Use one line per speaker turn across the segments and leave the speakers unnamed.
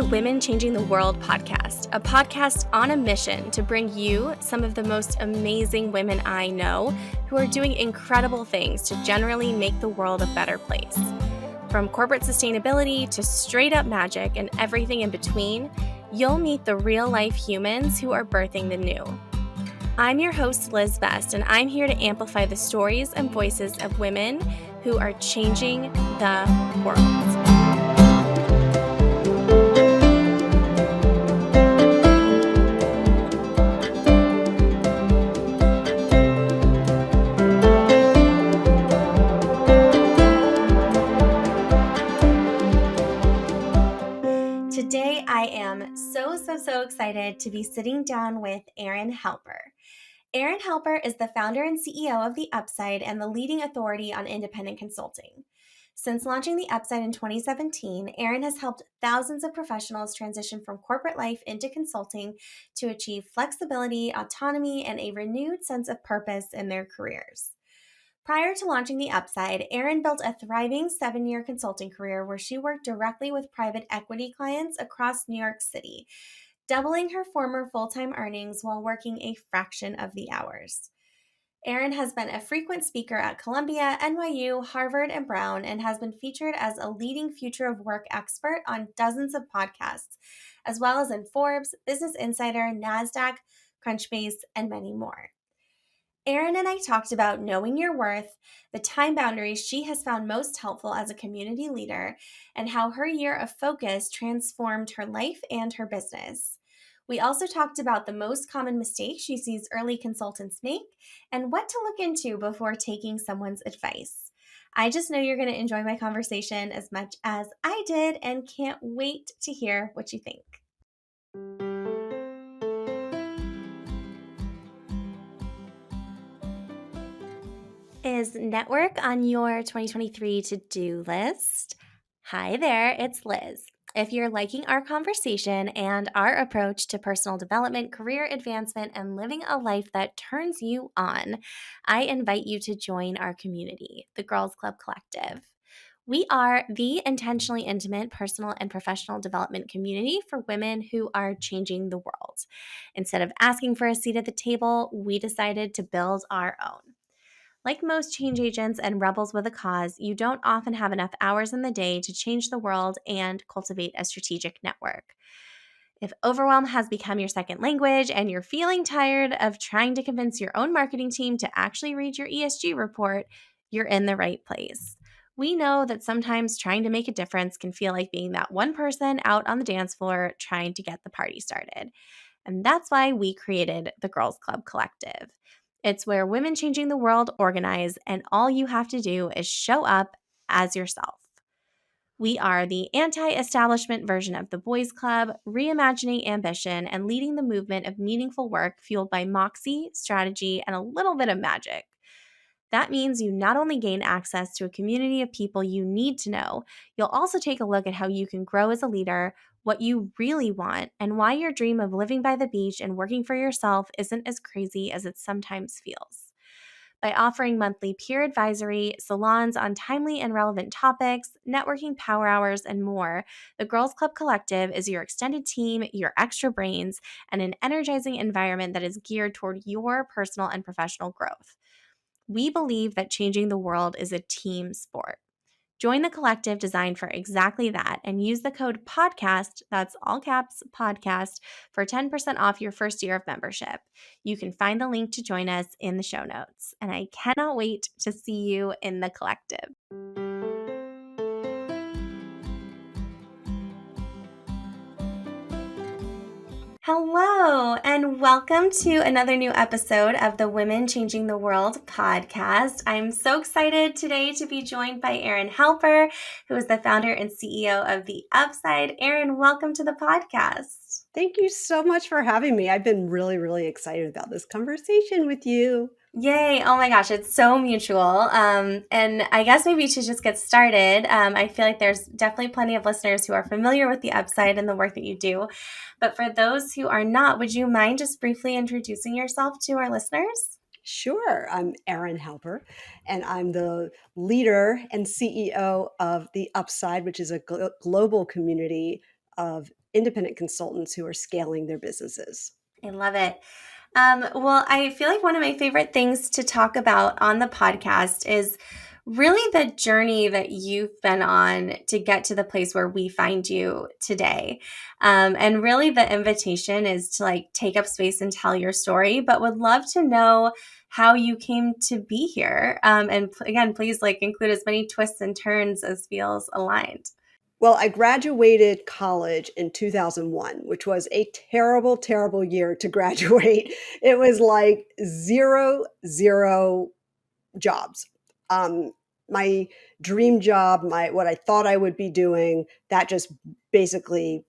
the Women Changing the World podcast, a podcast on a mission to bring you some of the most amazing women I know who are doing incredible things to generally make the world a better place. From corporate sustainability to straight up magic and everything in between, you'll meet the real life humans who are birthing the new. I'm your host, Liz Best, and I'm here to amplify the stories and voices of women who are changing the world. Today, I am so excited to be sitting down with Erin Halper. Erin Halper is the founder and CEO of The Upside and the leading authority on independent consulting. Since launching The Upside in 2017, Erin has helped thousands of professionals transition from corporate life into consulting to achieve flexibility, autonomy, and a renewed sense of purpose in their careers. Prior to launching The Upside, Erin built a thriving 7-year consulting career where she worked directly with private equity clients across New York City, doubling her former full-time earnings while working a fraction of the hours. Erin has been a frequent speaker at Columbia, NYU, Harvard, and Brown, and has been featured as a leading future of work expert on dozens of podcasts, as well as in Forbes, Business Insider, NASDAQ, Crunchbase, and many more. Erin and I talked about knowing your worth, the time boundaries she has found most helpful as a community leader, and how her year of focus transformed her life and her business. We also talked about the most common mistakes she sees early consultants make and what to look into before taking someone's advice. I just know you're going to enjoy my conversation as much as I did and can't wait to hear what you think. Is network on your 2023 to-do list? Hi there, it's Liz. If you're liking our conversation and our approach to personal development, career advancement, and living a life that turns you on, I invite you to join our community, the Girls Club Collective. We are the intentionally intimate personal and professional development community for women who are changing the world. Instead of asking for a seat at the table, we decided to build our own. Like most change agents and rebels with a cause, you don't often have enough hours in the day to change the world and cultivate a strategic network. If overwhelm has become your second language and you're feeling tired of trying to convince your own marketing team to actually read your ESG report, you're in the right place. We know that sometimes trying to make a difference can feel like being that one person out on the dance floor trying to get the party started. And that's why we created the Girls Club Collective. It's where women changing the world organize, and all you have to do is show up as yourself. We are the anti-establishment version of the boys' club, reimagining ambition and leading the movement of meaningful work fueled by moxie, strategy, and a little bit of magic. That means you not only gain access to a community of people you need to know, you'll also take a look at how you can grow as a leader, what you really want, and why your dream of living by the beach and working for yourself isn't as crazy as it sometimes feels. By offering monthly peer advisory, salons on timely and relevant topics, networking power hours, and more, the Girls Club Collective is your extended team, your extra brains, and an energizing environment that is geared toward your personal and professional growth. We believe that changing the world is a team sport. Join the collective designed for exactly that and use the code PODCAST, that's all caps podcast, for 10% off your first year of membership. You can find the link to join us in the show notes. And I cannot wait to see you in the collective. Hello, and welcome to another new episode of the Women Changing the World podcast. I'm so excited today to be joined by Erin Halper, who is the founder and CEO of The Upside. Erin, welcome to the podcast.
Thank you so much for having me. I've been really excited about this conversation with you.
Yay. Oh my gosh, it's so mutual. And I guess maybe to just get started, I feel like there's definitely plenty of listeners who are familiar with The Upside and the work that you do. But for those who are not, would you mind just briefly introducing yourself to our listeners?
Sure. I'm Erin Halper, and I'm the leader and CEO of The Upside, which is a global community of independent consultants who are scaling their businesses.
I love it. Well, I feel like one of my favorite things to talk about on the podcast is really the journey that you've been on to get to the place where we find you today. And really, the invitation is to like take up space and tell your story, but would love to know how you came to be here. And again, please like include as many twists and turns as feels aligned.
Well, I graduated college in 2001, which was a terrible, terrible year to graduate. It was like zero jobs. My dream job, my what I thought I would be doing, that just basically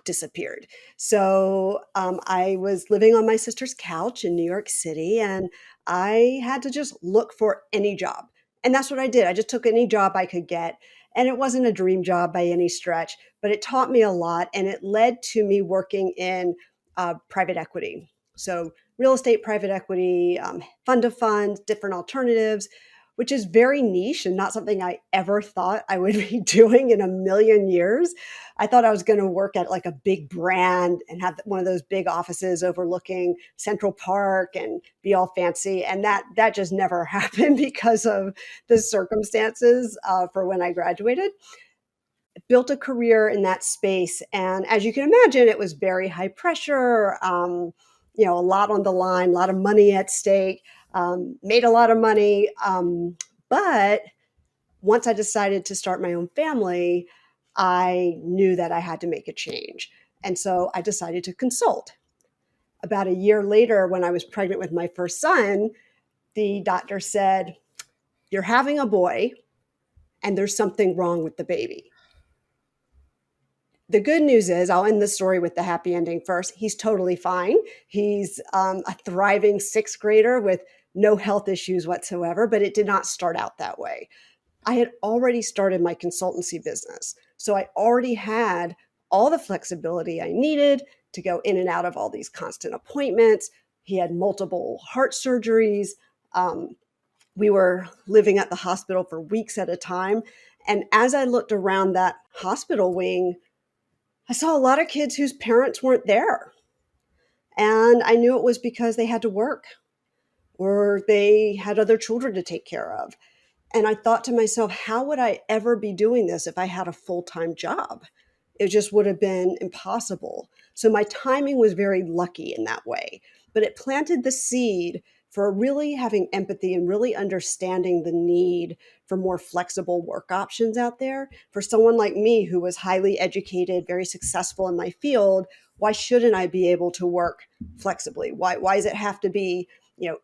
disappeared. So I was living on my sister's couch in New York City, and I had to just look for any job. And that's what I did. I just took any job I could get. And it wasn't a dream job by any stretch, but it taught me a lot. And it led to me working in private equity. So, real estate, private equity, fund of funds, different alternatives, which is very niche and not something I ever thought I would be doing in a million years. I thought I was going to work at like a big brand and have one of those big offices overlooking Central Park and be all fancy. And that just never happened because of the circumstances for when I graduated. Built a career in that space. And as you can imagine, it was very high pressure, a lot on the line, a lot of money at stake, made a lot of money. But once I decided to start my own family, I knew that I had to make a change. And so I decided to consult. About a year later, when I was pregnant with my first son, the doctor said, "You're having a boy, and there's something wrong with the baby." The good news is, I'll end the story with the happy ending first. He's totally fine. He's a thriving sixth grader with no health issues whatsoever, but it did not start out that way. I had already started my consultancy business. So I already had all the flexibility I needed to go in and out of all these constant appointments. He had multiple heart surgeries. We were living at the hospital for weeks at a time. And as I looked around that hospital wing, I saw a lot of kids whose parents weren't there. And I knew it was because they had to work or they had other children to take care of. And I thought to myself, how would I ever be doing this if I had a full-time job? It just would have been impossible. So my timing was very lucky in that way, but it planted the seed for really having empathy and really understanding the need for more flexible work options out there. For someone like me who was highly educated, very successful in my field, why shouldn't I be able to work flexibly? Why does it have to be,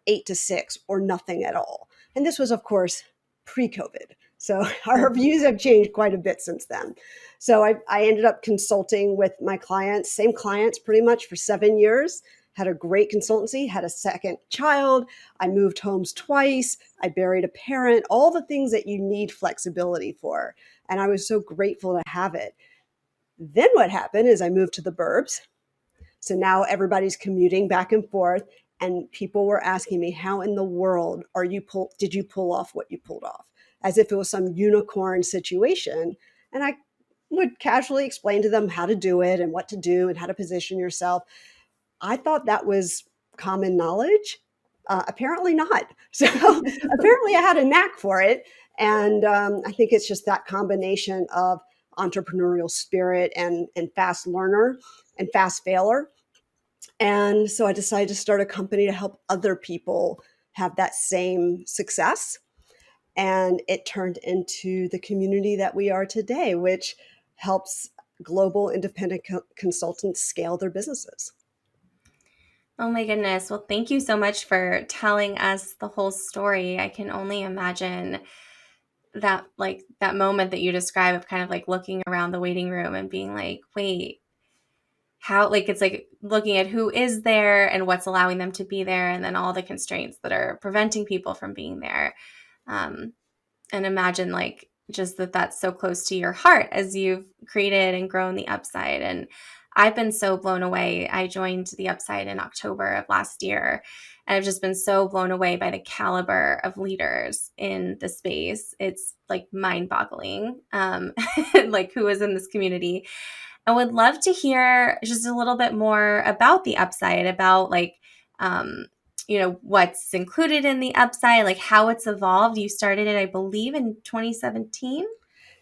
8 to 6 or nothing at all? And this was, of course, pre-COVID. So our views have changed quite a bit since then. So I ended up consulting with my clients, same clients pretty much for 7 years, had a great consultancy, had a second child. I moved homes twice. I buried a parent, all the things that you need flexibility for. And I was so grateful to have it. Then what happened is I moved to the burbs. So now everybody's commuting back and forth. And people were asking me, how in the world did you pull off what you pulled off? As if it was some unicorn situation. And I would casually explain to them how to do it and what to do and how to position yourself. I thought that was common knowledge. Apparently not. So apparently I had a knack for it. And I think it's just that combination of entrepreneurial spirit and fast learner and fast failer. And so I decided to start a company to help other people have that same success. And it turned into the community that we are today, which helps global independent consultants scale their businesses.
Oh my goodness. Well, thank you so much for telling us the whole story. I can only imagine that moment that you describe of kind of like looking around the waiting room and being like, wait, how, like, it's like looking at who is there and what's allowing them to be there, and then all the constraints that are preventing people from being there. And imagine like just that's so close to your heart as you've created and grown the Upside. And I've been so blown away. I joined the Upside in October of last year, and I've just been so blown away by the caliber of leaders in the space. It's like mind boggling, like who is in this community. I would love to hear just a little bit more about the upside, about um, what's included in the upside, like how it's evolved. You started it, I believe, in 2017.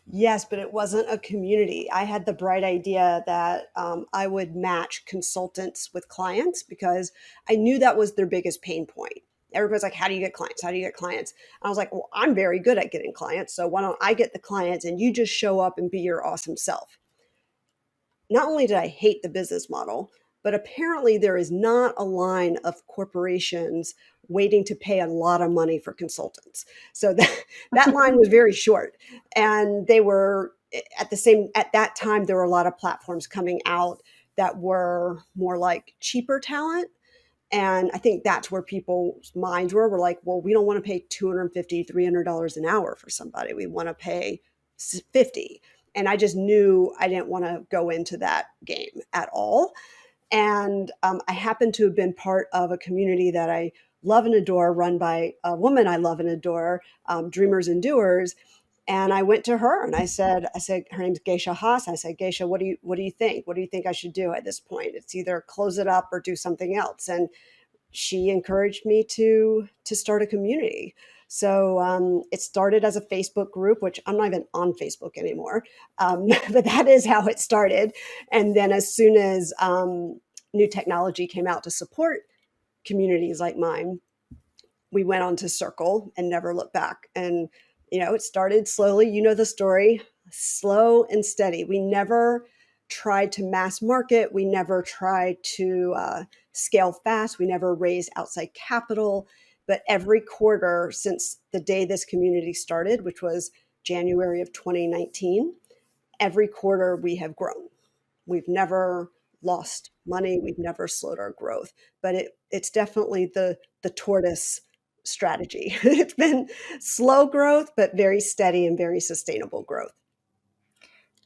Yes, but it wasn't a community. I had the bright idea that I would match consultants with clients because I knew that was their biggest pain point. Everybody's like, how do you get clients? How do you get clients? I was like, well, I'm very good at getting clients. So why don't I get the clients and you just show up and be your awesome self? Not only did I hate the business model, but apparently there is not a line of corporations waiting to pay a lot of money for consultants. So that line was very short. And they were at that time, there were a lot of platforms coming out that were more like cheaper talent. And I think that's where people's minds were like, well, we don't want to pay $250, $300 an hour for somebody. We want to pay 50. And I just knew I didn't want to go into that game at all. And I happened to have been part of a community that I love and adore, run by a woman I love and adore, Dreamers and Doers. And I went to her and I said, her name's Geisha Haas. I said, Geisha, what do you think? What do you think I should do at this point? It's either close it up or do something else. And she encouraged me to start a community. So it started as a Facebook group, which I'm not even on Facebook anymore, but that is how it started. And then as soon as new technology came out to support communities like mine, we went on to Circle and never looked back. And it started slowly. You know the story, slow and steady. We never tried to mass market. We never tried to scale fast. We never raised outside capital. But every quarter since the day this community started, which was January of 2019, every quarter we have grown. We've never lost money. We've never slowed our growth. But it's definitely the tortoise strategy. It's been slow growth, but very steady and very sustainable growth.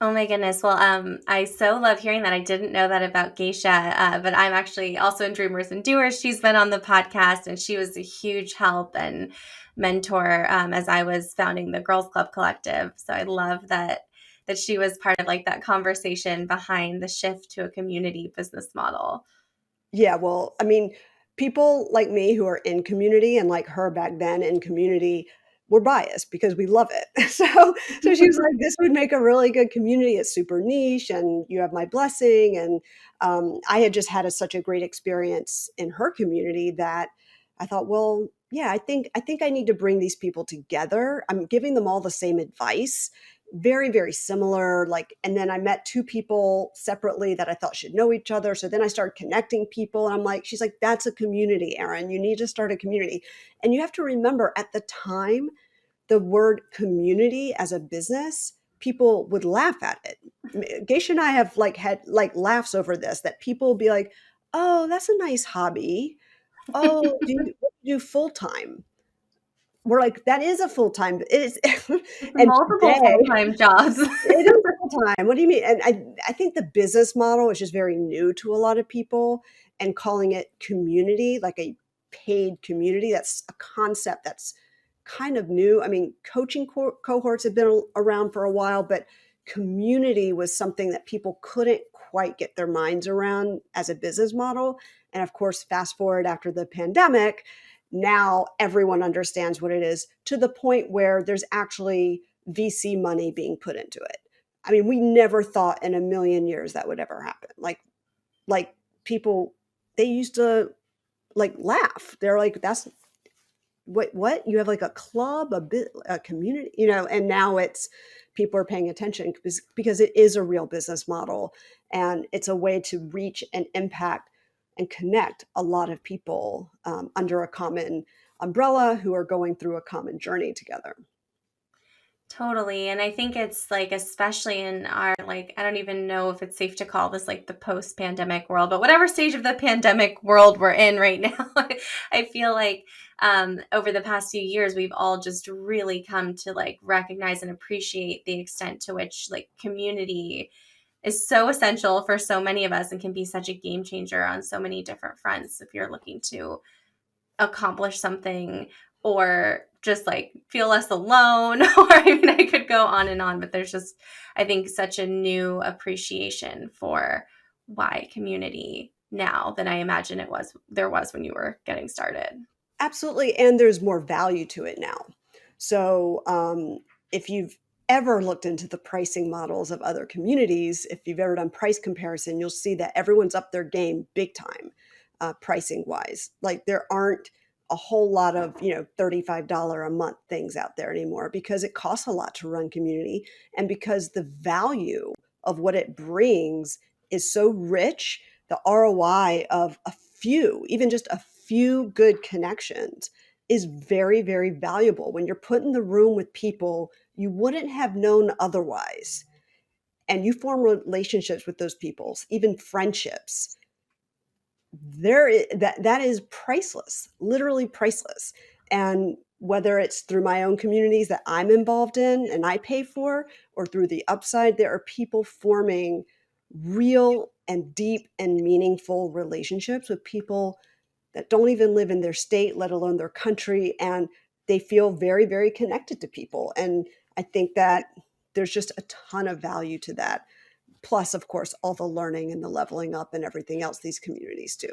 Oh my goodness. Well, I so love hearing that. I didn't know that about Geisha, but I'm actually also in Dreamers and Doers. She's been on the podcast and she was a huge help and mentor as I was founding the Girls Club Collective. So I love that she was part of like that conversation behind the shift to a community business model.
Yeah, well, I mean, people like me who are in community and like her back then in community, we're biased because we love it. So she was like, this would make a really good community. It's super niche and you have my blessing. And I had just had such a great experience in her community that I thought, well, yeah, I think I need to bring these people together. I'm giving them all the same advice, very very similar, like, and then I met two people separately that I thought should know each other, so then I started connecting people and I'm like, she's like, that's a community, Erin, you need to start a community. And you have to remember at the time, the word community as a business, people would laugh at it. Geisha and I have like had like laughs over this, that people will be like, oh, that's a nice hobby. Oh, what do you do full time? We're like, that is a full time. It is. And
Multiple
today
full-time jobs.
it is full time. What do you mean? And I think the business model is just very new to a lot of people, and calling it community, like a paid community, that's a concept that's kind of new. I mean, coaching cohorts have been around for a while, but community was something that people couldn't quite get their minds around as a business model. And of course, fast forward after the pandemic, now everyone understands what it is, to the point where there's actually VC money being put into it. I mean, we never thought in a million years that would ever happen. Like people, they used to like laugh. They're like, that's what you have, like a club, a community, and now it's people are paying attention because it is a real business model, and it's a way to reach and impact and connect a lot of people under a common umbrella who are going through a common journey together.
Totally. And I think it's like, especially in our, like, I don't even know if it's safe to call this like the post pandemic world, but whatever stage of the pandemic world we're in right now, I feel like over the past few years, we've all just really come to like recognize and appreciate the extent to which like community is so essential for so many of us and can be such a game changer on so many different fronts if you're looking to accomplish something or just like feel less alone. Or I mean, I could go on and on, but there's just, I think, such a new appreciation for why community now than I imagine there was when you were getting started.
Absolutely, and there's more value to it now. So, if you've ever looked into the pricing models of other communities, if you've ever done price comparison, you'll see that everyone's up their game big time, pricing wise. Like there aren't a whole lot of $35 a month things out there anymore because it costs a lot to run community, and because the value of what it brings is so rich. The ROI of a few, even just a few good connections, is very, very valuable when you're put in the room with people you wouldn't have known otherwise. And you form relationships with those people, even friendships. That is priceless, literally priceless. And whether it's through my own communities that I'm involved in and I pay for, or through the upside, there are people forming real and deep and meaningful relationships with people that don't even live in their state, let alone their country. And they feel very, very connected to people. And I think that there's just a ton of value to that. Plus, of course, all the learning and the leveling up and everything else these communities do.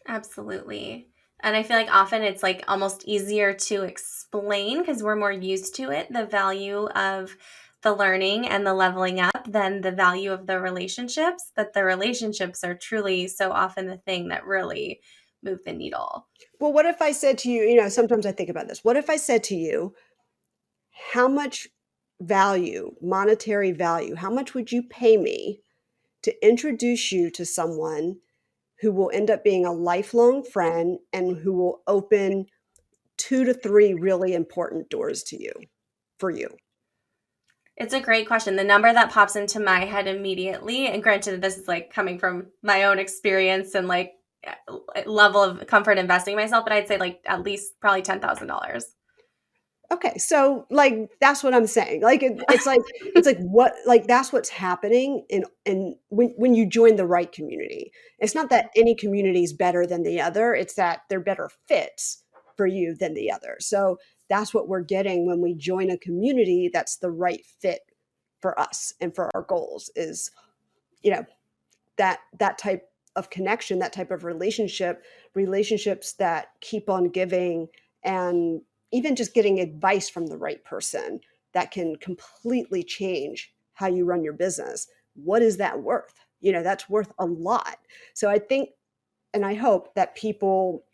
Absolutely. And I feel like often it's like almost easier to explain because we're more used to it, the value of the learning and the leveling up than the value of the relationships. But the relationships are truly so often the thing that really move the needle.
Well, what if I said to you, sometimes I think about this. What if I said to you, how much value, monetary value, how much would you pay me to introduce you to someone who will end up being a lifelong friend and who will open 2 to 3 really important doors to you for you?
It's a great question. The number that pops into my head immediately, and granted, this is like coming from my own experience and like level of comfort investing myself, but I'd say like at least probably $10,000.
Okay, so like that's what I'm saying. Like it's like what like that's what's happening in when you join the right community. It's not that any community is better than the other. It's that they're better fits for you than the other. So that's what we're getting when we join a community that's the right fit for us and for our goals is you know that type of connection, that type of relationships that keep on giving, and even just getting advice from the right person that can completely change how you run your business. What is that worth? That's worth a lot. So I think, and I hope that people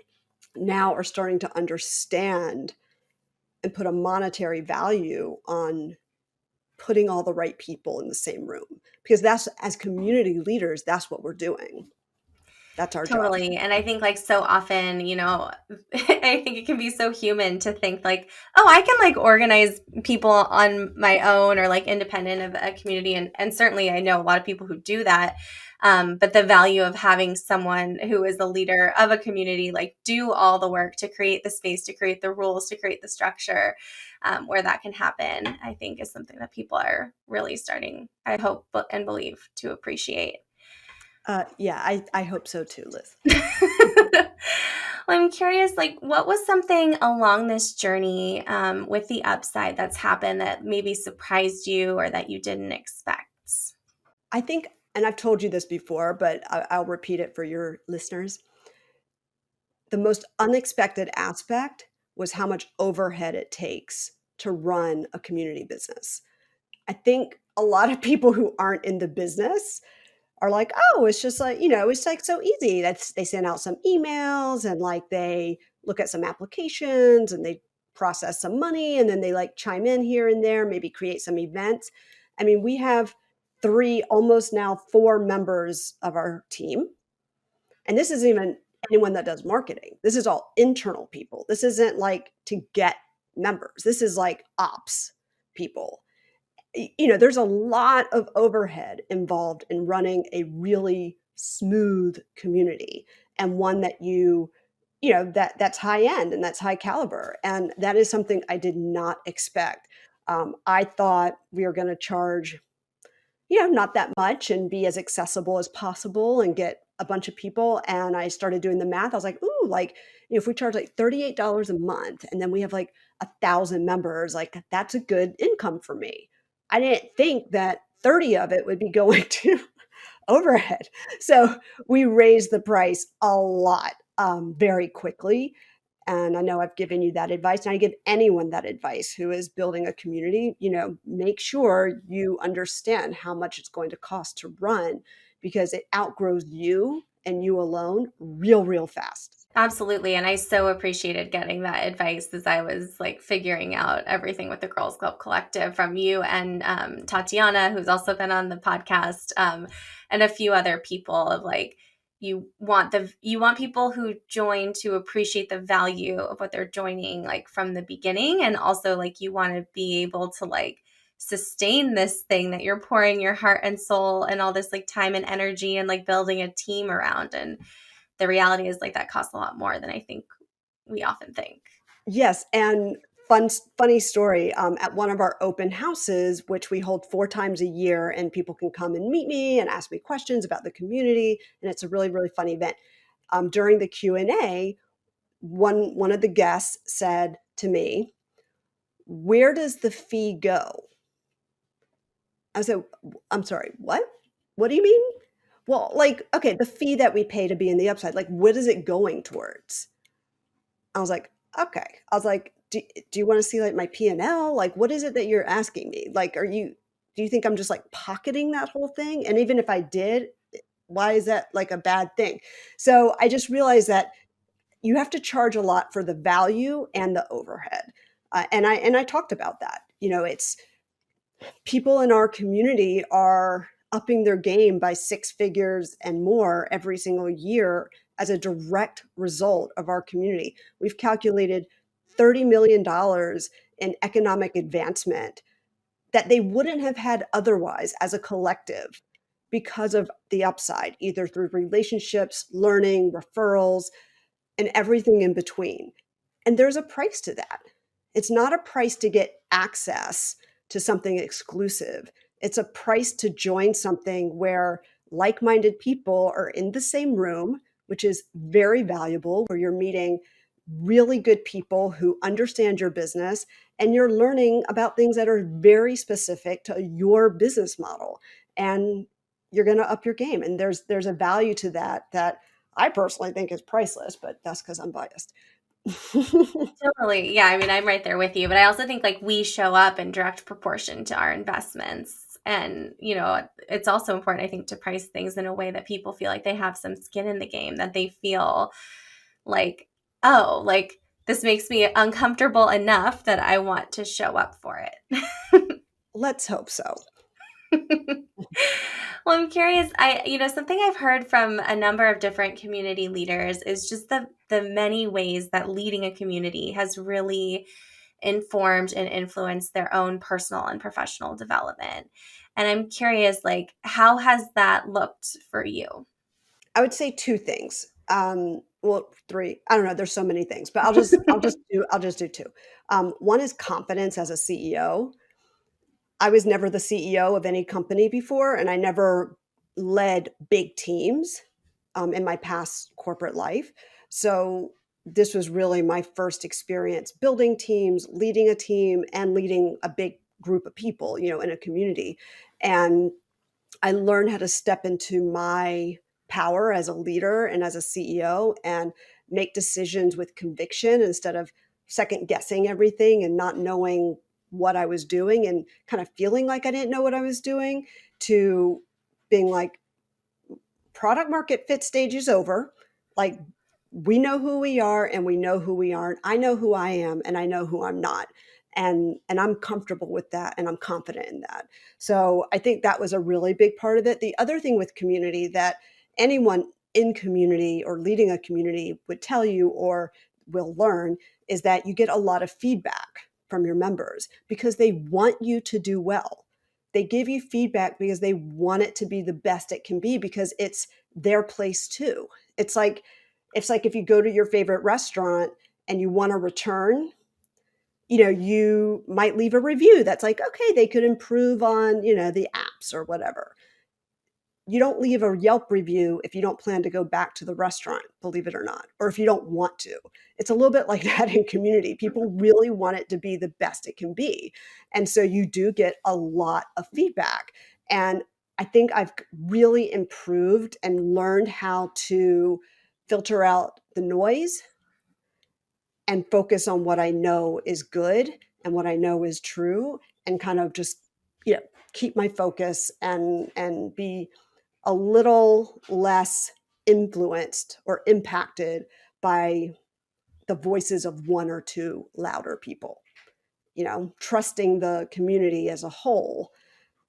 now are starting to understand and put a monetary value on putting all the right people in the same room, because that's, as community leaders, that's what we're doing. That's our job.
Totally. And I think like so often, I think it can be so human to think like, oh, I can like organize people on my own or like independent of a community. And certainly I know a lot of people who do that. But the value of having someone who is the leader of a community, like do all the work to create the space, to create the rules, to create the structure, where that can happen, I think is something that people are really starting, I hope and believe, to appreciate.
Yeah, I hope so too, Liz.
Well, I'm curious, like, what was something along this journey with the upside that's happened that maybe surprised you or that you didn't expect?
I think, and I've told you this before, but I'll repeat it for your listeners. The most unexpected aspect was how much overhead it takes to run a community business. I think a lot of people who aren't in the business are like, oh, it's just like, it's like so easy. They send out some emails and like they look at some applications and they process some money and then they like chime in here and there, maybe create some events. I mean, we have 3, almost now 4 members of our team. And this isn't even anyone that does marketing. This is all internal people. This isn't like to get members. This is like ops people. There's a lot of overhead involved in running a really smooth community, and one that that's high end and that's high caliber. And that is something I did not expect. I thought we were going to charge, not that much and be as accessible as possible and get a bunch of people and I started doing the math. I was like, ooh, like, if we charge like $38 a month and then we have like 1,000 members, like that's a good income for me. I didn't think that 30 of it would be going to overhead. So we raised the price a lot very quickly. And I know I've given you that advice, and I give anyone that advice who is building a community, make sure you understand how much it's going to cost to run because it outgrows you and you alone real, real fast.
Absolutely. And I so appreciated getting that advice as I was like figuring out everything with the Girls Club Collective from you and Tatiana, who's also been on the podcast, and a few other people of like, you want people who join to appreciate the value of what they're joining like from the beginning. And also like you want to be able to like sustain this thing that you're pouring your heart and soul and all this like time and energy and like building a team around. And the reality is like that costs a lot more than I think we often think.
Yes, and funny story. At one of our open houses, which we hold 4 times a year, and people can come and meet me and ask me questions about the community, and it's a really, really fun event. During the Q&A, one of the guests said to me, "Where does the fee go?" I said, "I'm sorry, what? What do you mean?" Well, like, okay, the fee that we pay to be in the upside, like, what is it going towards? I was like, "Okay." I was like, Do you wanna see, like, my P&L? Like, what is it that you're asking me? Like, do you think I'm just, like, pocketing that whole thing? And even if I did, why is that, like, a bad thing? So, I just realized that you have to charge a lot for the value and the overhead. And I talked about that. It's people in our community are upping their game by 6 figures and more every single year as a direct result of our community. We've calculated $30 million dollars in economic advancement that they wouldn't have had otherwise as a collective because of the upside, either through relationships, learning, referrals, and everything in between. And there's a price to that. It's not a price to get access to something exclusive. It's a price to join something where like minded people are in the same room, which is very valuable, where you're meeting really good people who understand your business and you're learning about things that are very specific to your business model. And you're going to up your game. And there's a value to that I personally think is priceless, but that's because I'm biased.
Totally. Yeah. I mean, I'm right there with you, but I also think like we show up in direct proportion to our investments. And, it's also important, I think, to price things in a way that people feel like they have some skin in the game, that they feel like, oh, like this makes me uncomfortable enough that I want to show up for it.
Let's hope so.
Well, I'm curious. Something I've heard from a number of different community leaders is just the many ways that leading a community has really informed and influenced their own personal and professional development. And I'm curious, like, how has that looked for you?
I would say 2 things. Well, 3. I don't know, there's so many things, but I'll just do 2. One is confidence as a CEO. I was never the CEO of any company before, and I never led big teams, in my past corporate life. So this was really my first experience building teams, leading a team, and leading a big group of people, in a community. And I learned how to step into my power as a leader and as a CEO and make decisions with conviction instead of second guessing everything and not knowing what I was doing and kind of feeling like I didn't know what I was doing, to being like, product market fit stage is over. Like, we know who we are and we know who we aren't. I know who I am and I know who I'm not. And I'm comfortable with that and I'm confident in that. So I think that was a really big part of it. The other thing with community that anyone in community or leading a community would tell you or will learn is that you get a lot of feedback from your members because they want you to do well. They give you feedback because they want it to be the best it can be because it's their place too. It's like if you go to your favorite restaurant and you want to return, you might leave a review that's like, okay, they could improve on, the apps or whatever. you don't leave a Yelp review if you don't plan to go back to the restaurant, believe it or not, or if you don't want to. It's a little bit like that in community. People really want it to be the best it can be. And so you do get a lot of feedback. And I think I've really improved and learned how to filter out the noise and focus on what I know is good and what I know is true, and kind of just, you know, keep my focus and be a little less influenced or impacted by the voices of one or two louder people. You know, trusting the community as a whole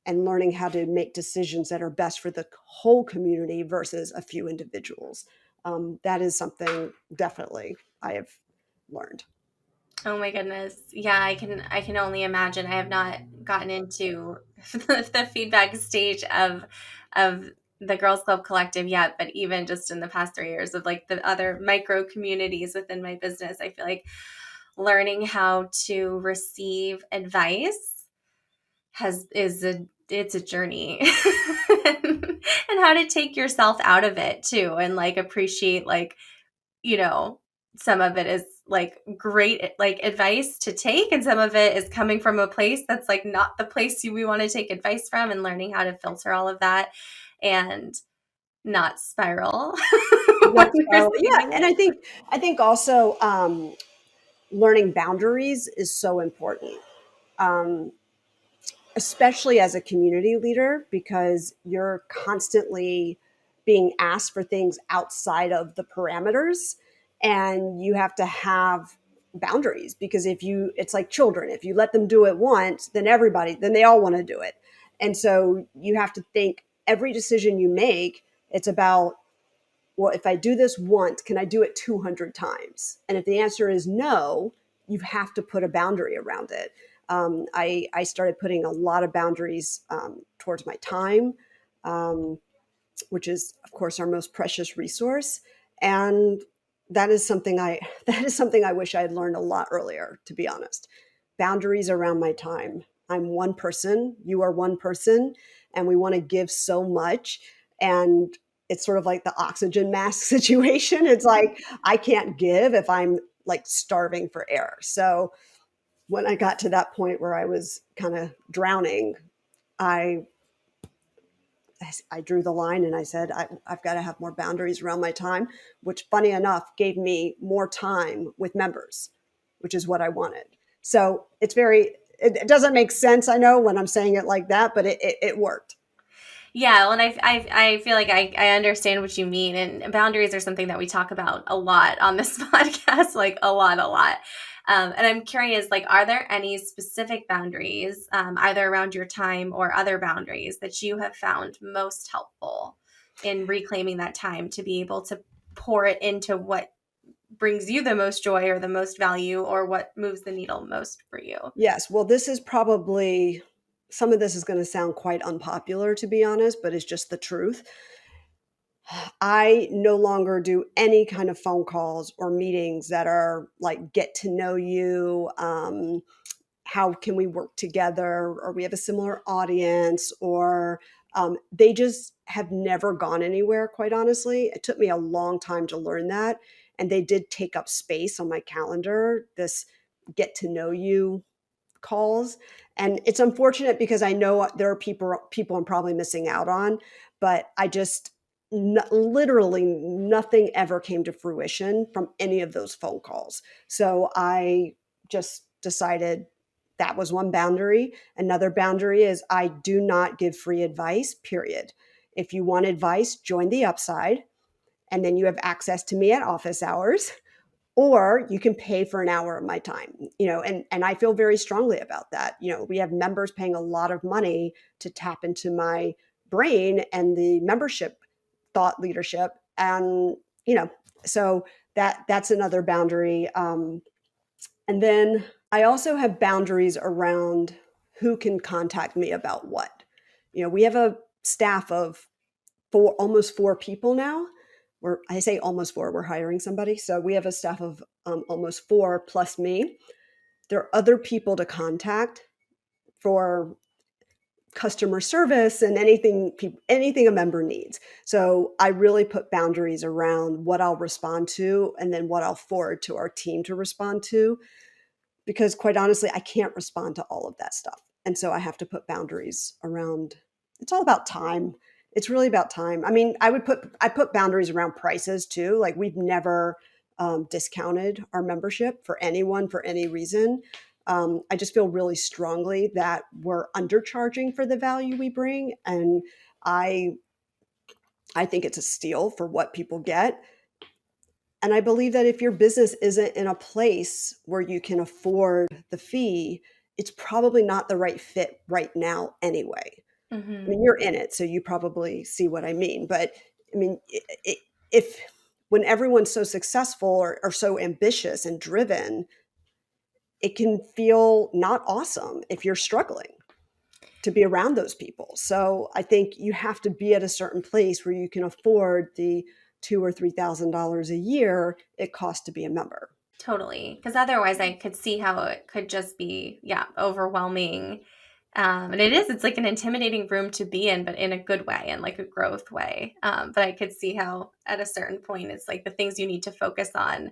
and learning how to make decisions that are best for the whole community versus a few individuals. That is something definitely I have learned.
Oh my goodness. Yeah, I can only imagine. I have not gotten into the feedback stage of the Girls Club Collective yet, but even just in the past 3 years of like the other micro communities within my business, I feel like learning how to receive advice has is a it's a journey. And how to take yourself out of it too, and like appreciate, like, you know, some of it is like great like advice to take, and some of it is coming from a place that's like not the place we want to take advice from, and learning how to filter all of that and not spiral when
Not
you're
spiral. Yeah,
receiving
and
it.
I think also learning boundaries is so important. Um, Especially as a community leader, because you're constantly being asked for things outside of the parameters, and you have to have boundaries, because if you it's like children, if you let them do it once, then they all want to do it. And so you have to think every decision you make, it's about, well, if I do this once, can I do it 200 times? And if the answer is no, you have to put a boundary around it. I started putting a lot of boundaries towards my time, um, which is, of course, our most precious resource. And that is something I that is something I wish I had learned a lot earlier, to be honest. Boundaries around my time. I'm one person, you are one person, and we want to give so much. And it's sort of like the oxygen mask situation. It's like I can't give if I'm like starving for air. So when I got to that point where I was kind of drowning, I I drew the line and I said, I've got to have more boundaries around my time, which, funny enough, gave me more time with members, which is what I wanted. So it doesn't make sense, I know, when I'm saying it like that, but it worked.
Yeah, well, and I feel like I understand what you mean, and boundaries are something that we talk about a lot on this podcast, like a lot, a lot. And I'm curious, like, are there any specific boundaries, either around your time or other boundaries, that you have found most helpful in reclaiming that time to be able to pour it into what brings you the most joy or the most value or what moves the needle most for you?
Yes. Well, this is probably some of this is going to sound quite unpopular, to be honest, but it's just the truth. I no longer do any kind of phone calls or meetings that are like get to know you. How can we work together? Or we have a similar audience, or they just have never gone anywhere, quite honestly. It took me a long time to learn that. And they did take up space on my calendar, this get to know you calls. And it's unfortunate because I know there are people I'm probably missing out on, but I just literally nothing ever came to fruition from any of those phone calls. So I just decided that was one boundary. Another boundary is I do not give free advice, period. If you want advice, join the upside, and then you have access to me at office hours, or you can pay for an hour of my time, and I feel very strongly about that. We have members paying a lot of money to tap into my brain and the membership thought leadership. And so that's another boundary. And then I also have boundaries around who can contact me about what. We have a staff of almost four people now. I say almost four, we're hiring somebody. So we have a staff of almost four plus me. There are other people to contact for customer service and anything a member needs. So I really put boundaries around what I'll respond to and then what I'll forward to our team to respond to, because quite honestly, I can't respond to all of that stuff. And so I have to put boundaries around. It's all about time. It's really about time. I mean, I put boundaries around prices too. Like we've never discounted our membership for anyone for any reason. I just feel really strongly that we're undercharging for the value we bring, and I I think it's a steal for what people get. And I believe that if your business isn't in a place where you can afford the fee, it's probably not the right fit right now anyway. I
Hmm.
mean, you're in it, so you probably see what I mean. But I mean, if when everyone's so successful or so ambitious and driven, it can feel not awesome if you're struggling to be around those people. So I think you have to be at a certain place where you can afford the $2,000 or $3,000 a year it costs to be a member.
Totally. Because otherwise, I could see how it could just be, yeah, overwhelming. And it is, it's like an intimidating room to be in, but in a good way and like a growth way. But I could see how at a certain point, it's like the things you need to focus on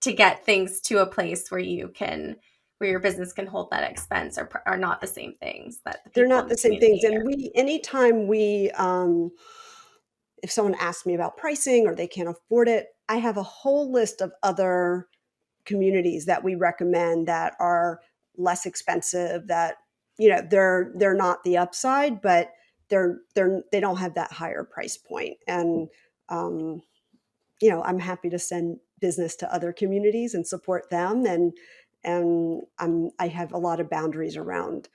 to get things to a place where you can, where your business can hold that expense are not the same things that the
They're
people in
not
the
the same things.
community
And anytime if someone asks me about pricing or they can't afford it, I have a whole list of other communities that we recommend that are less expensive, that they're not the upside, but they don't have that higher price point. And um, I'm happy to send business to other communities and support them. And I have a lot of boundaries around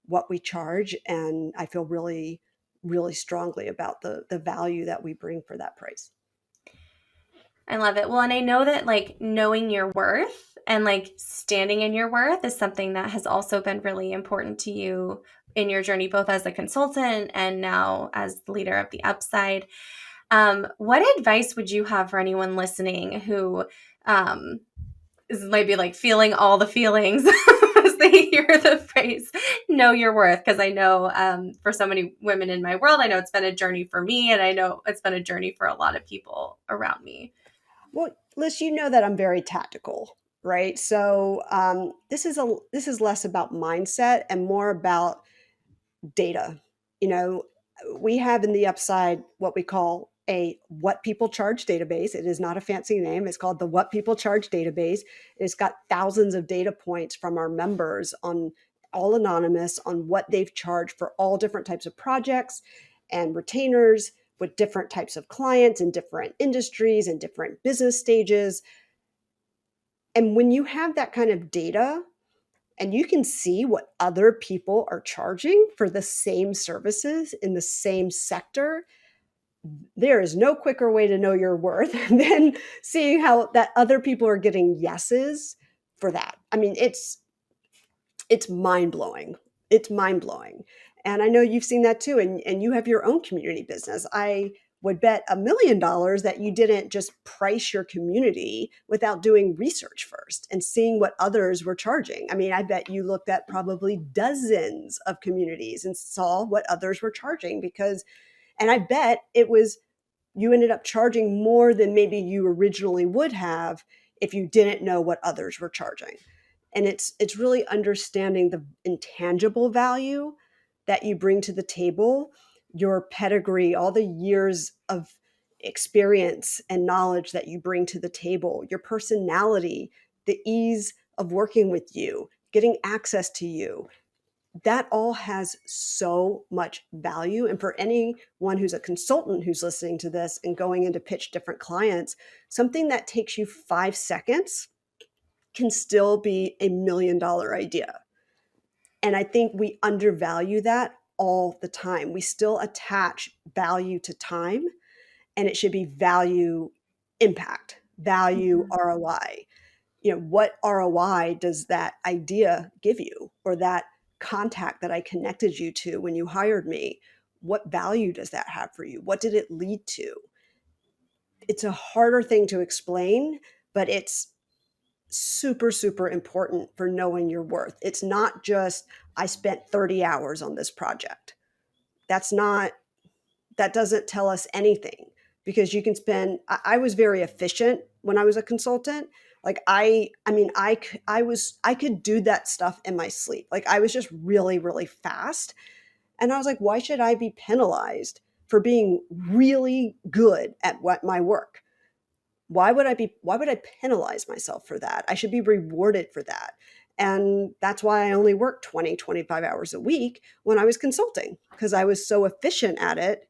what we charge, and I feel really, really strongly about the value that we bring for that price.
I love it. Well, and I know that like knowing your worth and like standing in your worth is something that has also been really important to you in your journey, both as a consultant and now as the leader of the Upside. What advice would you have for anyone listening who um, is maybe like feeling all the feelings as they hear the phrase "know your worth"? Because I know for so many women in my world, I know it's been a journey for me, and I know it's been a journey for a lot of people around me.
Well, Liz, you know that I'm very tactical, right? So this is less about mindset and more about data. You know, we have in the Upside what we call a what people charge database. It is not a fancy name. It's called the What People Charge database. It's got thousands of data points from our members, on all anonymous, on what they've charged for all different types of projects and retainers with different types of clients in different industries and different business stages. And when you have that kind of data, and you can see what other people are charging for the same services in the same sector, there is no quicker way to know your worth than seeing how that other people are getting yeses for that. I mean, it's mind blowing. It's mind blowing. And I know you've seen that too. And you have your own community business. I would bet $1 million that you didn't just price your community without doing research first and seeing what others were charging. I mean, I bet you looked at probably dozens of communities and saw what others were charging, and I bet it was, you ended up charging more than maybe you originally would have if you didn't know what others were charging. And it's really understanding the intangible value that you bring to the table, your pedigree, all the years of experience and knowledge that you bring to the table, your personality, the ease of working with you, getting access to you. That all has so much value. And for anyone who's a consultant who's listening to this and going in to pitch different clients, something that takes you 5 seconds can still be $1 million idea. And I think we undervalue that all the time. We still attach value to time, and it should be value impact, value
Mhm.
ROI. What ROI does that idea give you, or that contact that I connected you to when you hired me? What value does that have for you? What did it lead to? It's a harder thing to explain, but it's super, super important for knowing your worth. It's not just, I spent 30 hours on this project. That's not, that doesn't tell us anything, because you can spend, I was very efficient when I was a consultant. Like I mean, I could do that stuff in my sleep. Like I was just really, really fast. And I was like, why should I be penalized for being really good at what my work? Why would I penalize myself for that? I should be rewarded for that. And that's why I only worked 20, 25 hours a week when I was consulting, because I was so efficient at it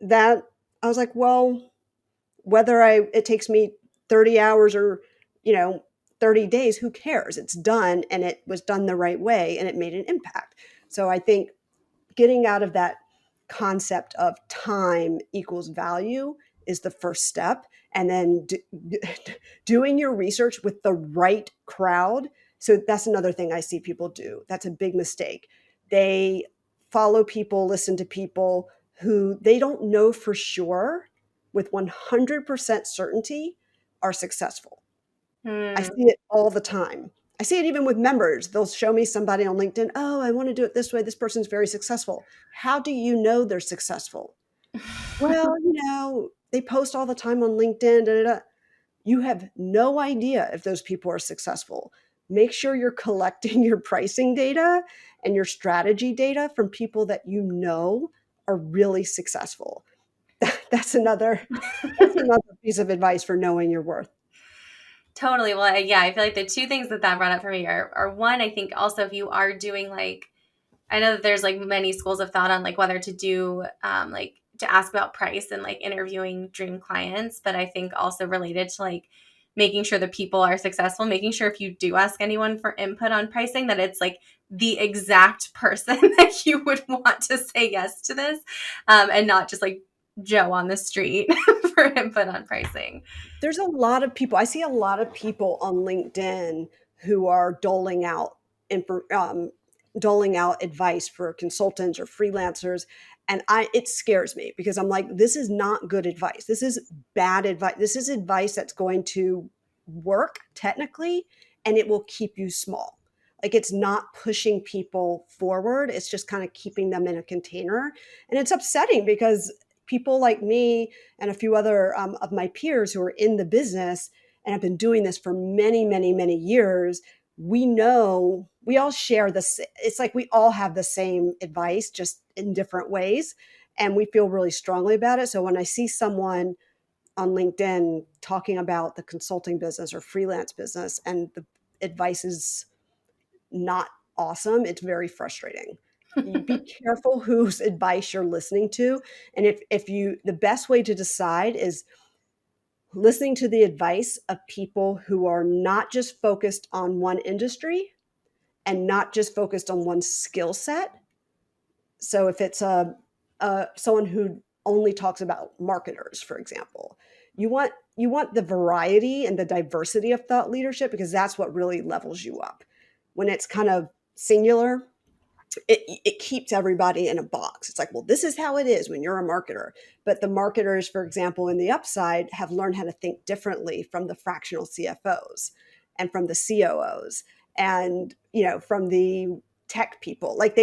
that I was like, well, whether it takes me 30 hours or, 30 days, who cares? It's done, and it was done the right way, and it made an impact. So I think getting out of that concept of time equals value is the first step. And then doing your research with the right crowd. So that's another thing I see people do. That's a big mistake. They follow people, listen to people who they don't know for sure with 100% certainty are successful. I
Hmm.
see it all the time. I see it even with members. They'll show me somebody on LinkedIn. Oh, I want to do it this way. This person's very successful. How do you know they're successful? Well, they post all the time on LinkedIn. Da, da, da. You have no idea if those people are successful. Make sure you're collecting your pricing data and your strategy data from people that you know are really successful. That's another that's another piece of advice for knowing your worth.
Totally. Well, yeah, I feel like the two things that brought up for me are one, I think also if you are doing like, I know that there's like many schools of thought on like whether to do like to ask about price and like interviewing dream clients, but I think also related to like making sure the people are successful, making sure if you do ask anyone for input on pricing that it's like the exact person that you would want to say yes to this, and not just like Joe on the street for input on pricing.
There's a lot of people. I see a lot of people on LinkedIn who are doling out advice for consultants or freelancers, and it scares me, because I'm like, this is not good advice. This is bad advice. This is advice that's going to work technically, and it will keep you small. Like, it's not pushing people forward. It's just kind of keeping them in a container, and it's upsetting because people like me and a few other of my peers who are in the business and have been doing this for many, many, many years, we know we all share this. It's like we all have the same advice, just in different ways. And we feel really strongly about it. So when I see someone on LinkedIn talking about the consulting business or freelance business and the advice is not awesome, it's very frustrating. You be careful whose advice you're listening to. And if you, the best way to decide is listening to the advice of people who are not just focused on one industry and not just focused on one skill set. So if it's someone who only talks about marketers, for example, you want the variety and the diversity of thought leadership, because that's what really levels you up. When it's kind of singular, it keeps everybody in a box. It's like, well, this is how it is when you're a marketer. But the marketers, for example, in the upside have learned how to think differently from the fractional CFOs and from the COOs and, from the tech people. Like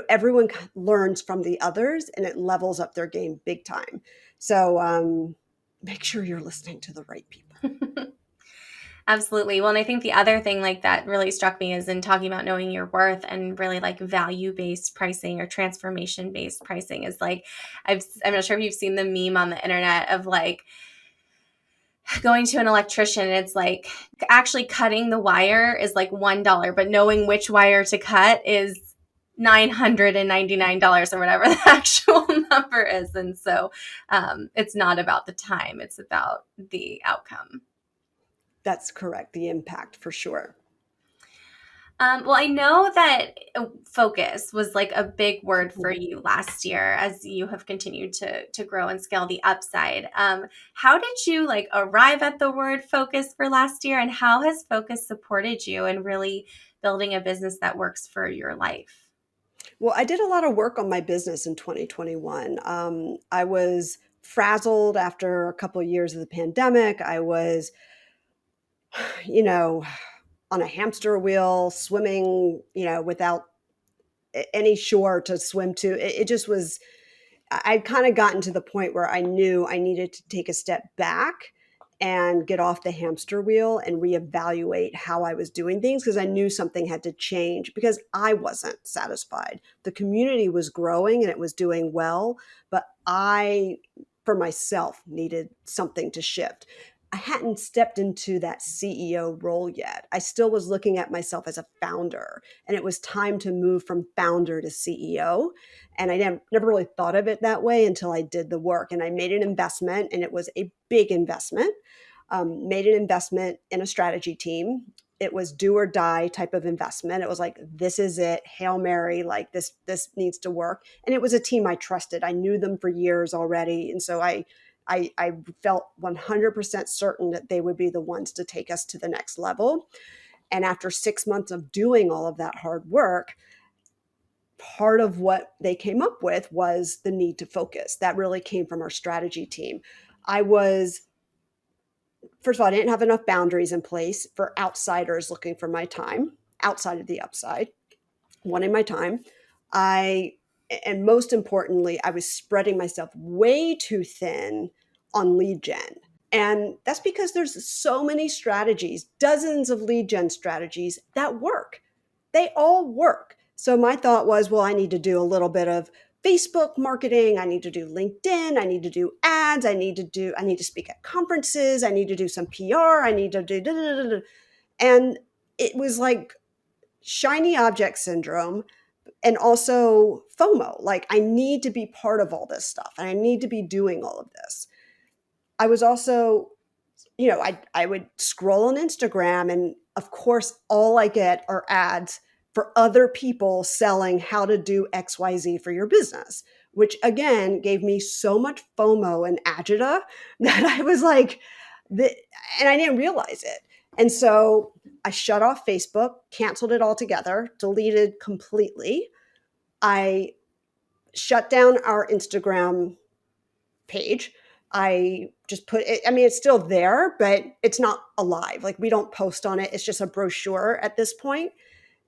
everyone learns from the others, and it levels up their game big time. So make sure you're listening to the right people.
Absolutely. Well, and I think the other thing like that really struck me is in talking about knowing your worth and really like value-based pricing or transformation-based pricing is like, I'm not sure if you've seen the meme on the internet of like going to an electrician and it's like actually cutting the wire is like $1, but knowing which wire to cut is $999 or whatever the actual number is. And so it's not about the time, it's about the outcome.
That's correct. The impact, for sure.
Well, I know that focus was like a big word for you last year as you have continued to grow and scale the upside. How did you like arrive at the word focus for last year, and how has focus supported you in really building a business that works for your life?
Well, I did a lot of work on my business in 2021. I was frazzled after a couple of years of the pandemic. I was, you know, on a hamster wheel, swimming, without any shore to swim to. It just was, I'd kind of gotten to the point where I knew I needed to take a step back and get off the hamster wheel and reevaluate how I was doing things, because I knew something had to change because I wasn't satisfied. The community was growing and it was doing well, but I, for myself, needed something to shift. I hadn't stepped into that CEO role yet. I still was looking at myself as a founder, and it was time to move from founder to CEO. And I never really thought of it that way until I did the work. And I made an investment, and it was a big investment. Made an investment in a strategy team. It was do or die type of investment. It was like, this is it, Hail Mary, like this needs to work. And it was a team I trusted. I knew them for years already. And so I felt 100% certain that they would be the ones to take us to the next level. And after 6 months of doing all of that hard work, part of what they came up with was the need to focus. That really came from our strategy team. First of all, I didn't have enough boundaries in place for outsiders looking for my time outside of the upside, wanting my time. And most importantly, I was spreading myself way too thin on lead gen. And that's because there's so many strategies, dozens of lead gen strategies that work. They all work. So my thought was, well, I need to do a little bit of Facebook marketing. I need to do LinkedIn. I need to do ads. I need to speak at conferences. I need to do some PR. I need to do, da, da, da, da. And it was like shiny object syndrome, and also FOMO. Like, I need to be part of all this stuff, and I need to be doing all of this. I was also, I would scroll on Instagram, and of course, all I get are ads for other people selling how to do XYZ for your business, which again gave me so much FOMO and agita that I was like, and I didn't realize it. And so I shut off Facebook, canceled it altogether, deleted completely. I shut down our Instagram page. I just put it, I mean, it's still there, but it's not alive. Like, we don't post on it. It's just a brochure at this point.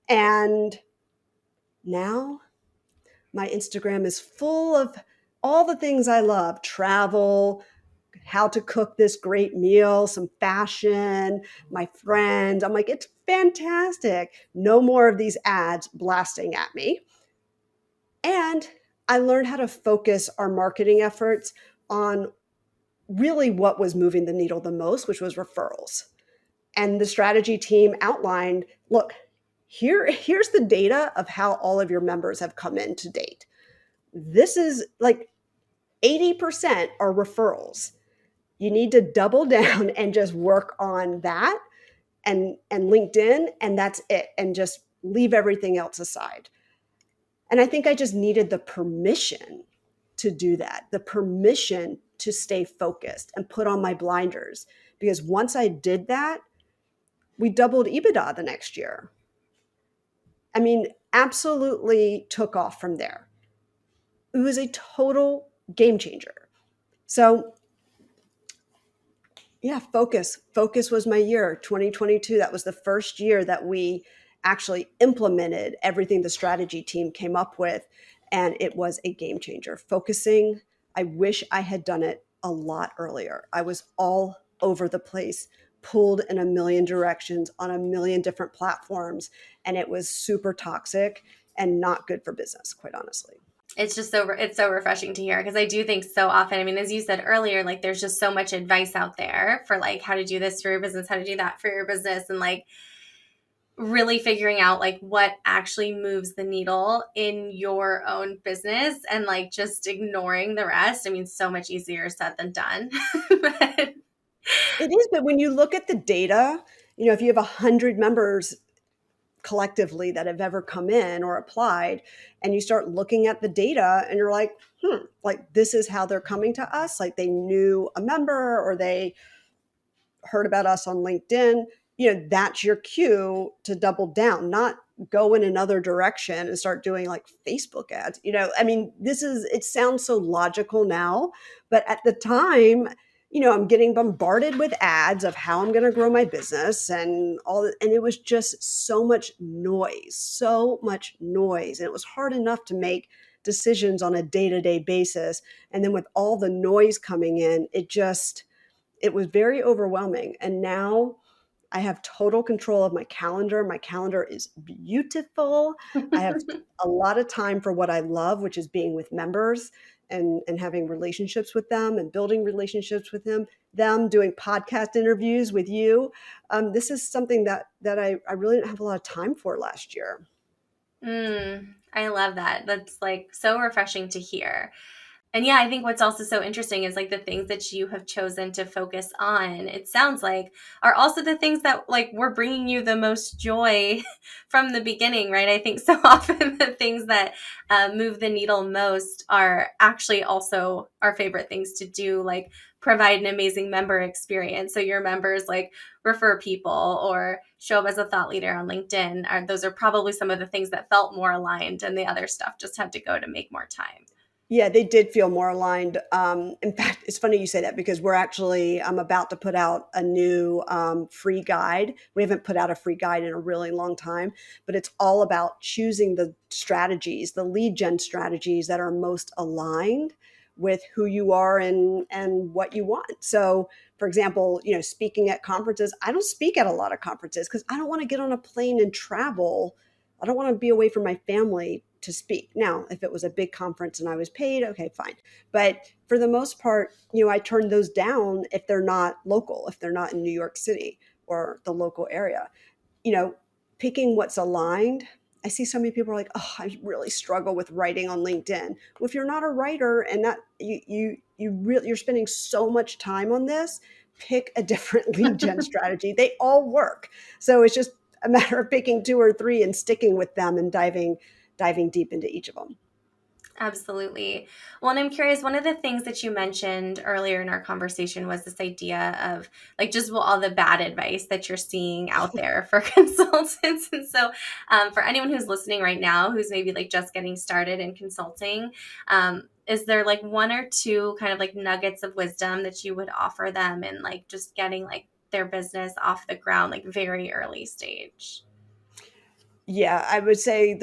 And now my Instagram is full of all the things I love: travel, how to cook this great meal, some fashion, my friends. I'm like, it's fantastic. No more of these ads blasting at me. And I learned how to focus our marketing efforts on really what was moving the needle the most, which was referrals. And the strategy team outlined, look, here's the data of how all of your members have come in to date. This is like 80% are referrals. You need to double down and just work on that and LinkedIn, and that's it. And just leave everything else aside. And I think I just needed the permission to do that, the permission to stay focused and put on my blinders. Because once I did that, we doubled EBITDA the next year. I mean, absolutely took off from there. It was a total game changer. So yeah, focus. Focus was my year, 2022. That was the first year that we actually implemented everything the strategy team came up with. And it was a game changer. Focusing, I wish I had done it a lot earlier. I was all over the place, pulled in a million directions on a million different platforms. And it was super toxic and not good for business, quite honestly.
It's so refreshing to hear, because I do think so often, I mean, as you said earlier, like, there's just so much advice out there for like how to do this for your business, how to do that for your business, and like really figuring out like what actually moves the needle in your own business, and like just ignoring the rest. I mean, so much easier said than done. But
it is, but when you look at the data, if you have 100 members collectively that have ever come in or applied, and you start looking at the data and you're like, like, this is how they're coming to us. Like, they knew a member or they heard about us on LinkedIn. That's your cue to double down, not go in another direction and start doing like Facebook ads. I mean, it sounds so logical now, but at the time, I'm getting bombarded with ads of how I'm going to grow my business and and it was just so much noise. And it was hard enough to make decisions on a day-to-day basis. And then with all the noise coming in, it was very overwhelming. And now I have total control of my calendar. My calendar is beautiful. I have a lot of time for what I love, which is being with members and having relationships with them and building relationships with them doing podcast interviews with you. This is something that I really didn't have a lot of time for last year.
I love that. That's like so refreshing to hear. And yeah, I think what's also so interesting is like the things that you have chosen to focus on, it sounds like, are also the things that like were bringing you the most joy from the beginning, right? I think so often the things that move the needle most are actually also our favorite things to do, like provide an amazing member experience. So your members like refer people or show up as a thought leader on LinkedIn. Those are probably some of the things that felt more aligned, and the other stuff just had to go to make more time.
Yeah, they did feel more aligned. In fact, it's funny you say that because I'm about to put out a new free guide. We haven't put out a free guide in a really long time, but it's all about choosing the strategies, the lead gen strategies that are most aligned with who you are and what you want. So, for example, speaking at conferences, I don't speak at a lot of conferences because I don't want to get on a plane and travel. I don't want to be away from my family to speak. Now, if it was a big conference and I was paid, okay, fine. But for the most part, I turn those down if they're not local, if they're not in New York City or the local area. You know, Picking what's aligned. I see so many people are like, "Oh, I really struggle with writing on LinkedIn." Well, if you're not a writer and that you're spending so much time on this, pick a different lead gen strategy. They all work. So it's just a matter of picking two or three and sticking with them and diving deep into each of them.
Absolutely. Well, and I'm curious, one of the things that you mentioned earlier in our conversation was this idea of like just all the bad advice that you're seeing out there for consultants. And so, for anyone who's listening right now, who's maybe like just getting started in consulting, is there like one or two kind of like nuggets of wisdom that you would offer them in like just getting like their business off the ground, like very early stage?
Yeah, I would say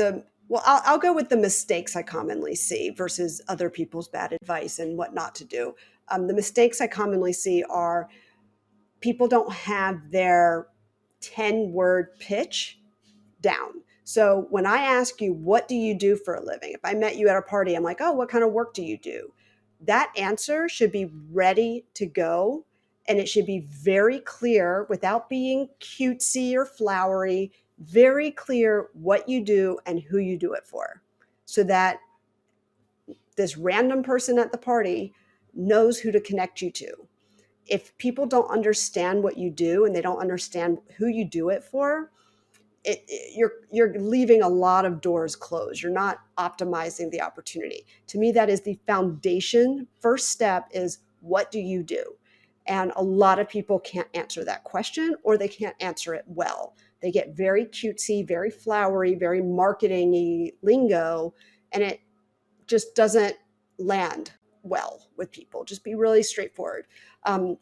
I'll go with the mistakes I commonly see versus other people's bad advice and what not to do. The mistakes I commonly see are people don't have their 10-word pitch down. So when I ask you, what do you do for a living? If I met you at a party, I'm like, oh, what kind of work do you do? That answer should be ready to go. And it should be very clear without being cutesy or flowery, very clear what you do and who you do it for. So that this random person at the party knows who to connect you to. If people don't understand what you do and they don't understand who you do it for, you're leaving a lot of doors closed. You're not optimizing the opportunity. To me, that is the foundation. First step is, what do you do? And a lot of people can't answer that question, or they can't answer it well. They get very cutesy, very flowery, very marketing-y lingo, and it just doesn't land well with people. Just be really straightforward. Um,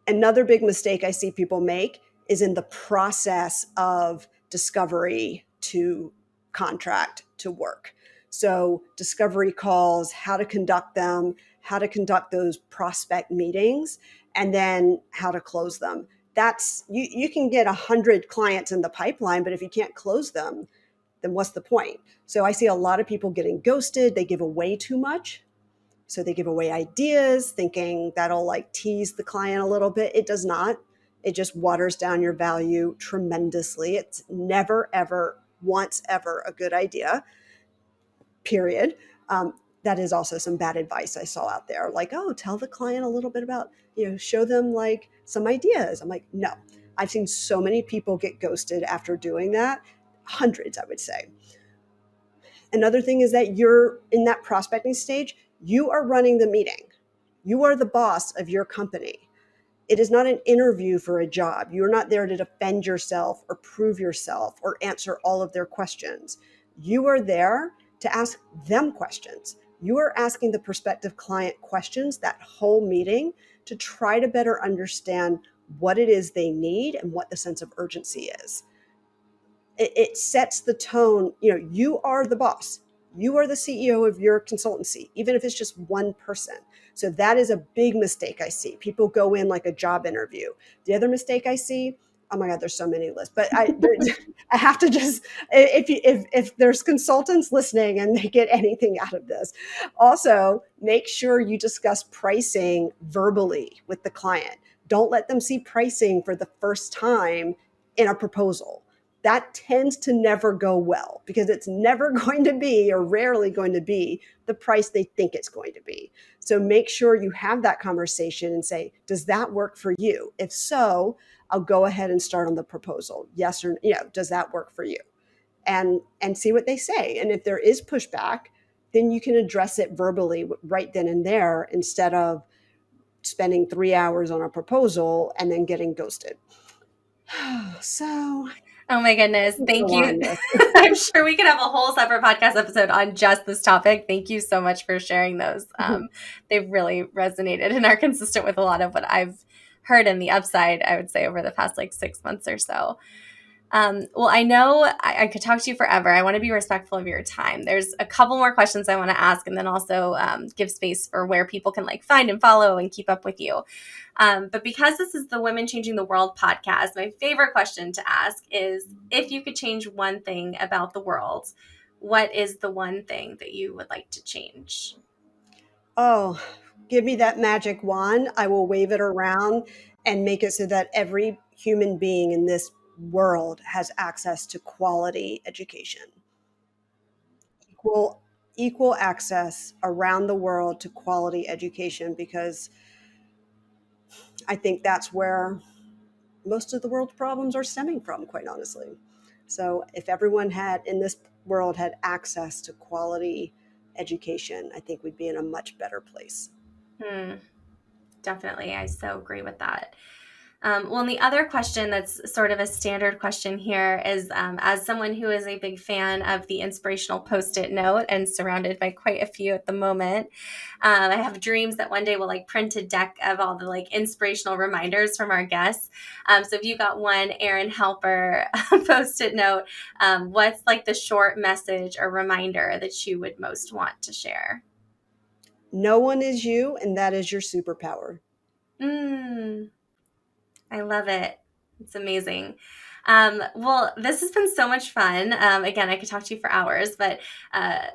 Another big mistake I see people make is in the process of discovery to contract to work. So, discovery calls, how to conduct them, how to conduct those prospect meetings, and then how to close them. You can get 100 clients in the pipeline, but if you can't close them, then what's the point? So, I see a lot of people getting ghosted. They give away too much, so they give away ideas thinking that'll like tease the client a little bit. It does not. It just waters down your value tremendously. It's never, ever, once ever a good idea, period. That is also some bad advice I saw out there. Like, oh, tell the client a little bit about, show them like some ideas. I'm like, no. I've seen so many people get ghosted after doing that. Hundreds, I would say. Another thing is that you're in that prospecting stage, you are running the meeting. You are the boss of your company. It is not an interview for a job. You're not there to defend yourself or prove yourself or answer all of their questions. You are there to ask them questions. You are asking the prospective client questions that whole meeting to try to better understand what it is they need and what the sense of urgency is. It sets the tone. You are the boss. You are the CEO of your consultancy, even if it's just one person. So that is a big mistake I see. People go in like a job interview. The other mistake I see, oh my God, there's so many lists, but I have to just, if there's consultants listening and they get anything out of this, also make sure you discuss pricing verbally with the client. Don't let them see pricing for the first time in a proposal. That tends to never go well because it's never going to be, or rarely going to be, the price they think it's going to be. So make sure you have that conversation and say, does that work for you? If so, I'll go ahead and start on the proposal. Yes or does that work for you? And see what they say. And if there is pushback, then you can address it verbally right then and there instead of spending 3 hours on a proposal and then getting ghosted. So
Oh my goodness.
the
Thank you.
wine list.
I'm sure we could have a whole separate podcast episode on just this topic. Thank you so much for sharing those. They've really resonated and are consistent with a lot of what I've heard in the upside, I would say, over the past like 6 months or so. Well, I know I could talk to you forever. I want to be respectful of your time. There's a couple more questions I want to ask, and then also give space for where people can like find and follow and keep up with you. But because this is the Women Changing the World podcast, my favorite question to ask is, if you could change one thing about the world, what is the one thing that you would like to change?
Oh, give me that magic wand. I will wave it around and make it so that every human being in this world has access to quality education. Equal equal access around the world to quality education, because I think that's where most of the world's problems are stemming from, quite honestly. So if everyone had in this world had access to quality education, I think we'd be in a much better place.
Hmm. Definitely. I so agree with that. Well, and the other question that's sort of a standard question here is, as someone who is a big fan of the inspirational Post-it note and surrounded by quite a few at the moment, I have dreams that one day we'll like print a deck of all the like inspirational reminders from our guests. So if you got one Erin Halper Post-it note, what's like the short message or reminder that you would most want to share?
No one is you, and that is your superpower.
Mm. I love it. It's amazing. Well, this has been so much fun. Again, I could talk to you for hours, but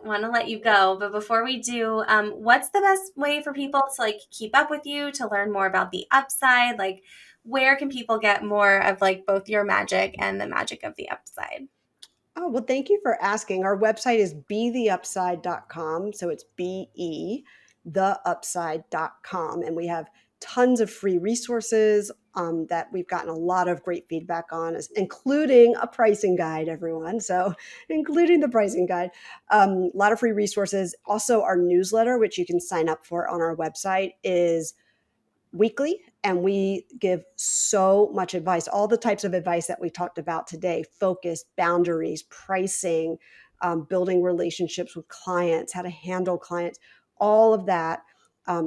want to let you go. But before we do, what's the best way for people to like keep up with you, to learn more about the upside? Like, where can people get more of like both your magic and the magic of the upside?
Oh, well, thank you for asking. Our website is betheupside.com. So it's betheupside.com. And we have tons of free resources that we've gotten a lot of great feedback on, including a pricing guide, everyone. So, including the pricing guide, a lot of free resources. Also, our newsletter, which you can sign up for on our website, is weekly, and we give so much advice, all the types of advice that we talked about today: focus, boundaries, pricing, building relationships with clients, how to handle clients. All of that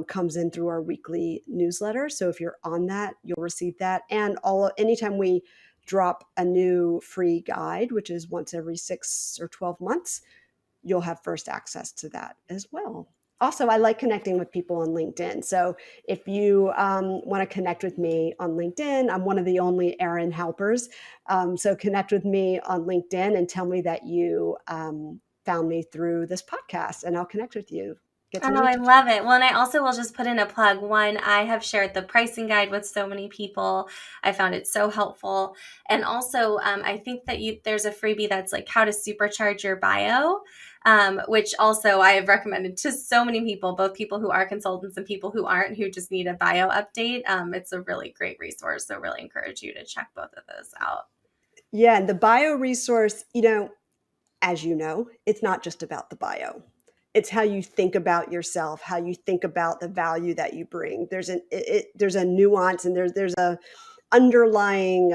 comes in through our weekly newsletter. So if you're on that, you'll receive that. And anytime we drop a new free guide, which is once every 6 or 12 months, you'll have first access to that as well. Also, I like connecting with people on LinkedIn. So if you want to connect with me on LinkedIn, I'm one of the only Erin Halpers. So connect with me on LinkedIn and tell me that you found me through this podcast, and I'll connect with you. Get to
Oh,
know
I
each other.
love it. Well, and I also will just put in a plug. One, I have shared the pricing guide with so many people. I found it so helpful. And also, I think that there's a freebie that's like how to supercharge your bio, which also I have recommended to so many people, both people who are consultants and people who aren't, who just need a bio update. It's a really great resource. So really encourage you to check both of those out.
Yeah, and the bio resource, as you know, it's not just about the bio. It's how you think about yourself, how you think about the value that you bring. There's a nuance, and there's a underlying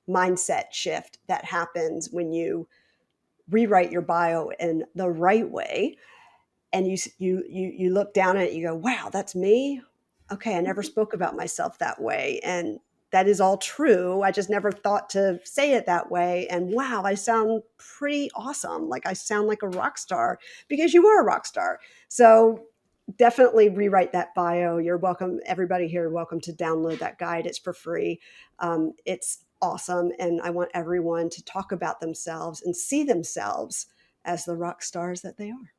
mindset shift that happens when you rewrite your bio in the right way. and you look down at it, you go, wow, that's me. Okay, I never spoke about myself that way. And that is all true. I just never thought to say it that way. And wow, I sound pretty awesome. Like I sound like a rock star because you are a rock star. So definitely rewrite that bio. You're welcome. Everybody here, welcome to download that guide. It's for free. It's awesome. And I want everyone to talk about themselves and see themselves as the rock stars that they are.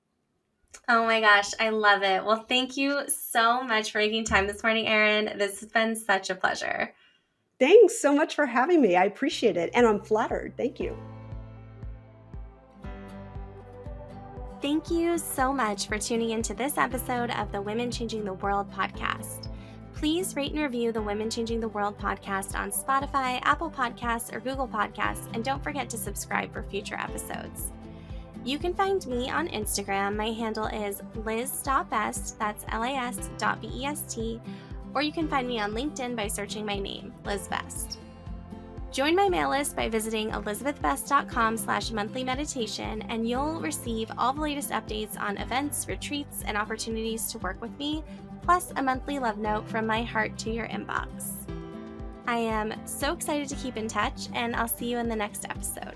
Oh my gosh, I love it. Well, thank you so much for making time this morning, Erin. This has been such a pleasure.
Thanks so much for having me. I appreciate it. And I'm flattered. Thank you.
Thank you so much for tuning into this episode of the Women Changing the World podcast. Please rate and review the Women Changing the World podcast on Spotify, Apple Podcasts, or Google Podcasts, and don't forget to subscribe for future episodes. You can find me on Instagram. My handle is liz.best, that's lis.best, or you can find me on LinkedIn by searching my name, Liz Best. Join my mail list by visiting elizabethbest.com/monthly meditation, and you'll receive all the latest updates on events, retreats, and opportunities to work with me, plus a monthly love note from my heart to your inbox. I am so excited to keep in touch, and I'll see you in the next episode.